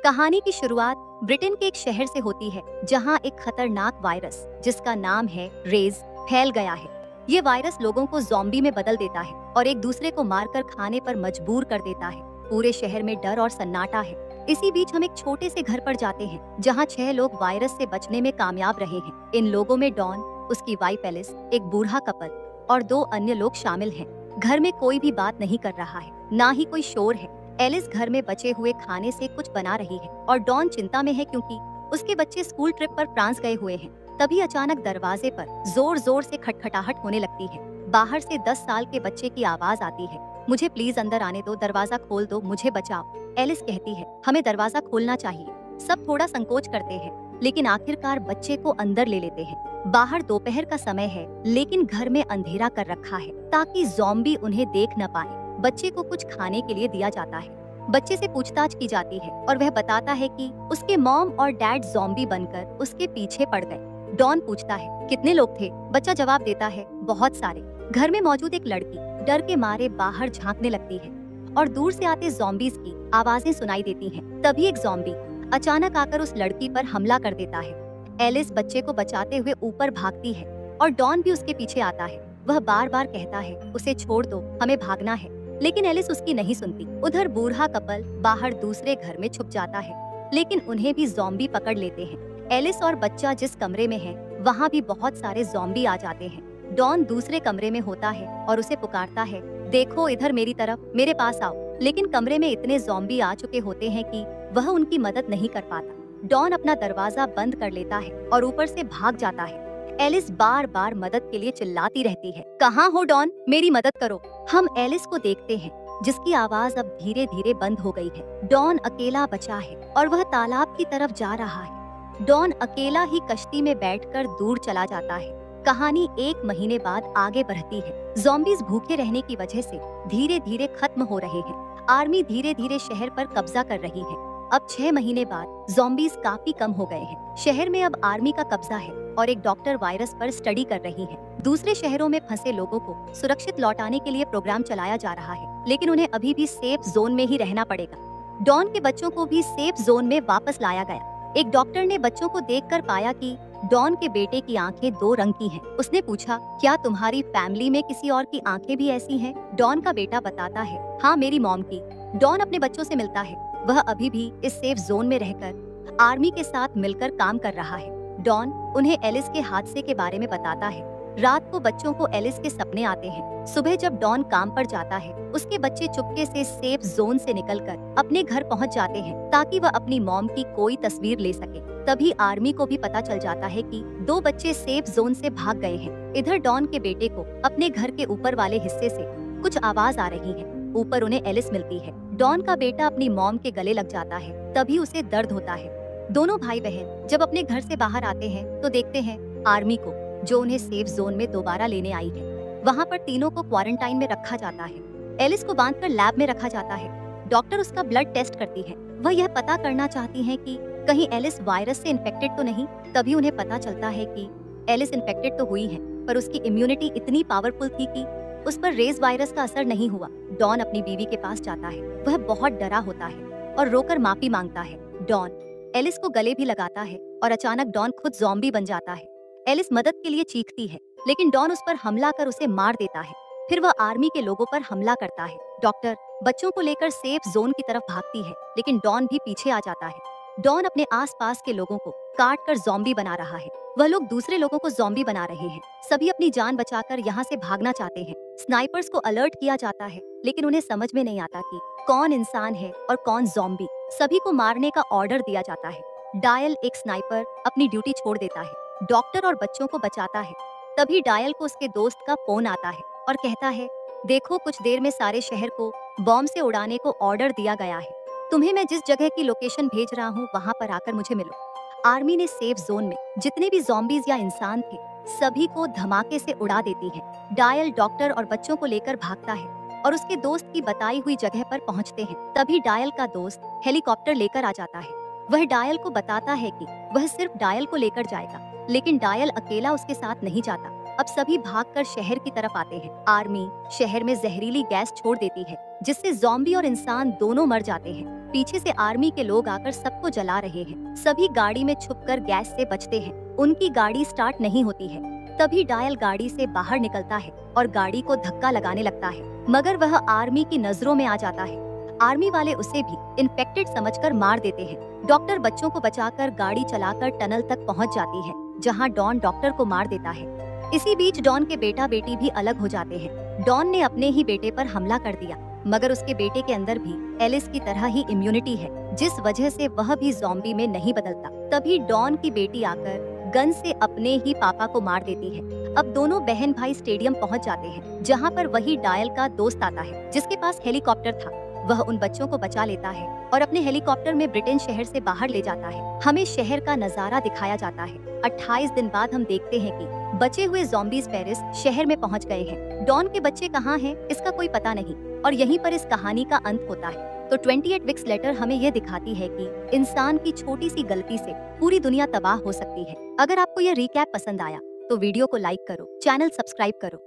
कहानी की शुरुआत ब्रिटेन के एक शहर से होती है जहां एक खतरनाक वायरस जिसका नाम है रेज फैल गया है। ये वायरस लोगों को ज़ॉम्बी में बदल देता है और एक दूसरे को मारकर खाने पर मजबूर कर देता है। पूरे शहर में डर और सन्नाटा है। इसी बीच हम एक छोटे से घर पर जाते हैं जहां 6 लोग वायरस से बचने में कामयाब रहे हैं। इन लोगों में डॉन, उसकी वाइफ एलिस, एक बूढ़ा कपल और 2 अन्य लोग शामिल हैं। घर में कोई भी बात नहीं कर रहा है, ना ही कोई शोर है। एलिस घर में बचे हुए खाने से कुछ बना रही है और डॉन चिंता में है क्योंकि उसके बच्चे स्कूल ट्रिप पर फ्रांस गए हुए हैं। तभी अचानक दरवाजे पर जोर जोर से खटखटाहट होने लगती है। बाहर से 10 साल के बच्चे की आवाज आती है, मुझे प्लीज अंदर आने दो, दरवाजा खोल दो, मुझे बचाओ। एलिस कहती है, हमें दरवाजा खोलना चाहिए। सब थोड़ा संकोच करते हैं, लेकिन आखिरकार बच्चे को अंदर ले लेते हैं। बाहर दोपहर का समय है, लेकिन घर में अंधेरा कर रखा है ताकि ज़ॉम्बी उन्हें देख न पाए। बच्चे को कुछ खाने के लिए दिया जाता है। बच्चे से पूछताछ की जाती है और वह बताता है कि उसके मॉम और डैड ज़ॉम्बी बनकर उसके पीछे पड़ गए। डॉन पूछता है, कितने लोग थे? बच्चा जवाब देता है, बहुत सारे। घर में मौजूद एक लड़की डर के मारे बाहर झांकने लगती है और दूर से आते ज़ॉम्बीज़ की आवाजें सुनाई देती हैं। तभी एक ज़ॉम्बी अचानक आकर उस लड़की पर हमला कर देता है। एलिस बच्चे को बचाते हुए ऊपर भागती है और डॉन भी उसके पीछे आता है। वह बार बार कहता है, उसे छोड़ दो, हमें भागना है, लेकिन एलिस उसकी नहीं सुनती। उधर बूढ़ा कपल बाहर दूसरे घर में छुप जाता है, लेकिन उन्हें भी ज़ॉम्बी पकड़ लेते हैं। एलिस और बच्चा जिस कमरे में है, वहाँ भी बहुत सारे ज़ॉम्बी आ जाते हैं। डॉन दूसरे कमरे में होता है और उसे पुकारता है, देखो इधर मेरी तरफ, मेरे पास आओ। लेकिन कमरे में इतने ज़ॉम्बी आ चुके होते हैं कि वह उनकी मदद नहीं कर पाता। डॉन अपना दरवाजा बंद कर लेता है और ऊपर से भाग जाता है। एलिस बार बार मदद के लिए चिल्लाती रहती है, कहाँ हो डॉन, मेरी मदद करो। हम एलिस को देखते हैं जिसकी आवाज अब धीरे धीरे बंद हो गई है। डॉन अकेला बचा है और वह तालाब की तरफ जा रहा है। डॉन अकेला ही कश्ती में बैठकर दूर चला जाता है। कहानी 1 महीने बाद आगे बढ़ती है। ज़ॉम्बीज़ भूखे रहने की वजह से धीरे धीरे खत्म हो रहे हैं। आर्मी धीरे धीरे शहर पर कब्जा कर रही है। अब 6 महीने बाद ज़ॉम्बीज़ काफी कम हो गए हैं। शहर में अब आर्मी का कब्जा है और एक डॉक्टर वायरस पर स्टडी कर रही है। दूसरे शहरों में फंसे लोगों को सुरक्षित लौटाने के लिए प्रोग्राम चलाया जा रहा है, लेकिन उन्हें अभी भी सेफ जोन में ही रहना पड़ेगा। डॉन के बच्चों को भी सेफ जोन में वापस लाया गया। एक डॉक्टर ने बच्चों को देखकर पाया कि डॉन के बेटे की आंखें 2 रंग की हैं। उसने पूछा, क्या तुम्हारी फैमिली में किसी और की आंखें भी ऐसी हैं? डॉन का बेटा बताता है, हाँ मेरी मॉम की। डॉन अपने बच्चों से मिलता है। वह अभी भी इस सेफ जोन में रहकर आर्मी के साथ मिलकर काम कर रहा है। डॉन उन्हें एलिस के हादसे के बारे में बताता है। रात को बच्चों को एलिस के सपने आते हैं। सुबह जब डॉन काम पर जाता है, उसके बच्चे चुपके से सेफ जोन से निकलकर अपने घर पहुंच जाते हैं ताकि वह अपनी मॉम की कोई तस्वीर ले सके। तभी आर्मी को भी पता चल जाता है कि 2 बच्चे सेफ जोन से भाग गए हैं। इधर डॉन के बेटे को अपने घर के ऊपर वाले हिस्से से कुछ आवाज आ रही है। ऊपर उन्हें एलिस मिलती है। डॉन का बेटा अपनी मॉम के गले लग जाता है। तभी उसे दर्द होता है। दोनों भाई बहन जब अपने घर से बाहर आते हैं तो देखते हैं आर्मी को, जो उन्हें सेफ जोन में दोबारा लेने आई है। वहाँ पर तीनों को क्वारंटाइन में रखा जाता है। एलिस को बांधकर लैब में रखा जाता है। डॉक्टर उसका ब्लड टेस्ट करती है। वह यह पता करना चाहती है कि कहीं एलिस वायरस से इन्फेक्टेड तो नहीं। तभी उन्हें पता चलता है कि एलिस इन्फेक्टेड तो हुई है, पर उसकी इम्यूनिटी इतनी पावरफुल थी कि उस पर रेज वायरस का असर नहीं हुआ। डॉन अपनी बीवी के पास जाता है। वह बहुत डरा होता है और रोकर माफी मांगता है। डॉन एलिस को गले भी लगाता है और अचानक डॉन खुद ज़ॉम्बी बन जाता है। एलिस मदद के लिए चीखती है, लेकिन डॉन उस पर हमला कर उसे मार देता है। फिर वह आर्मी के लोगों पर हमला करता है। डॉक्टर बच्चों को लेकर सेफ जोन की तरफ भागती है, लेकिन डॉन भी पीछे आ जाता है। डॉन अपने आसपास के लोगों को काट कर ज़ॉम्बी बना रहा है। वह लोग दूसरे लोगों को ज़ॉम्बी बना रहे हैं। सभी अपनी जान बचाकर यहाँ से भागना चाहते हैं। स्नाइपर्स को अलर्ट किया जाता है, लेकिन उन्हें समझ में नहीं आता कि कौन इंसान है और कौन ज़ॉम्बी। सभी को मारने का ऑर्डर दिया जाता है। डायल एक स्नाइपर अपनी ड्यूटी छोड़ देता है। डॉक्टर और बच्चों को बचाता है। तभी डायल को उसके दोस्त का फोन आता है और कहता है, देखो कुछ देर में सारे शहर को बॉम्ब से उड़ाने को ऑर्डर दिया गया है। तुम्हें मैं जिस जगह की लोकेशन भेज रहा हूँ वहाँ पर आकर मुझे मिलो। आर्मी ने सेफ जोन में जितने भी ज़ॉम्बीज़ या इंसान थे, सभी को धमाके से उड़ा देती है। डायल डॉक्टर और बच्चों को लेकर भागता है और उसके दोस्त की बताई हुई जगह पर पहुंचते हैं। तभी डायल का दोस्त हेलीकॉप्टर लेकर आ जाता है। वह डायल को बताता है कि वह सिर्फ डायल को लेकर जाएगा, लेकिन डायल अकेला उसके साथ नहीं जाता। अब सभी भागकर शहर की तरफ आते हैं। आर्मी शहर में जहरीली गैस छोड़ देती है, जिससे ज़ॉम्बी और इंसान दोनों मर जाते हैं। पीछे से आर्मी के लोग आकर सबको जला रहे हैं। सभी गाड़ी में छुपकर गैस से बचते हैं। उनकी गाड़ी स्टार्ट नहीं होती है। तभी डायल गाड़ी से बाहर निकलता है और गाड़ी को धक्का लगाने लगता है, मगर वह आर्मी की नजरों में आ जाता है। आर्मी वाले उसे भी इन्फेक्टेड समझकर मार देते हैं। डॉक्टर बच्चों को बचाकर गाड़ी चलाकर टनल तक पहुंच जाती है, जहां डॉन डॉक्टर को मार देता है। इसी बीच डॉन के बेटा बेटी भी अलग हो जाते हैं। डॉन ने अपने ही बेटे पर हमला कर दिया, मगर उसके बेटे के अंदर भी एलिस की तरह ही इम्यूनिटी है, जिस वजह से वह भी ज़ॉम्बी में नहीं बदलता। तभी डॉन की बेटी आकर गन से अपने ही पापा को मार देती है। अब दोनों बहन भाई स्टेडियम पहुंच जाते हैं, जहां पर वही डायल का दोस्त आता है, जिसके पास हेलीकॉप्टर था। वह उन बच्चों को बचा लेता है और अपने हेलीकॉप्टर में ब्रिटेन शहर से बाहर ले जाता है। हमें शहर का नजारा दिखाया जाता है। 28 दिन बाद हम देखते हैं कि बचे हुए ज़ॉम्बीज़ पेरिस शहर में पहुंच गए हैं। डॉन के बच्चे कहाँ हैं, इसका कोई पता नहीं, और यहीं पर इस कहानी का अंत होता है। तो 28 वीक्स लेटर हमें यह दिखाती है कि इंसान की छोटी सी गलती से पूरी दुनिया तबाह हो सकती है। अगर आपको यह रिकैप पसंद आया तो वीडियो को लाइक करो, चैनल सब्सक्राइब करो।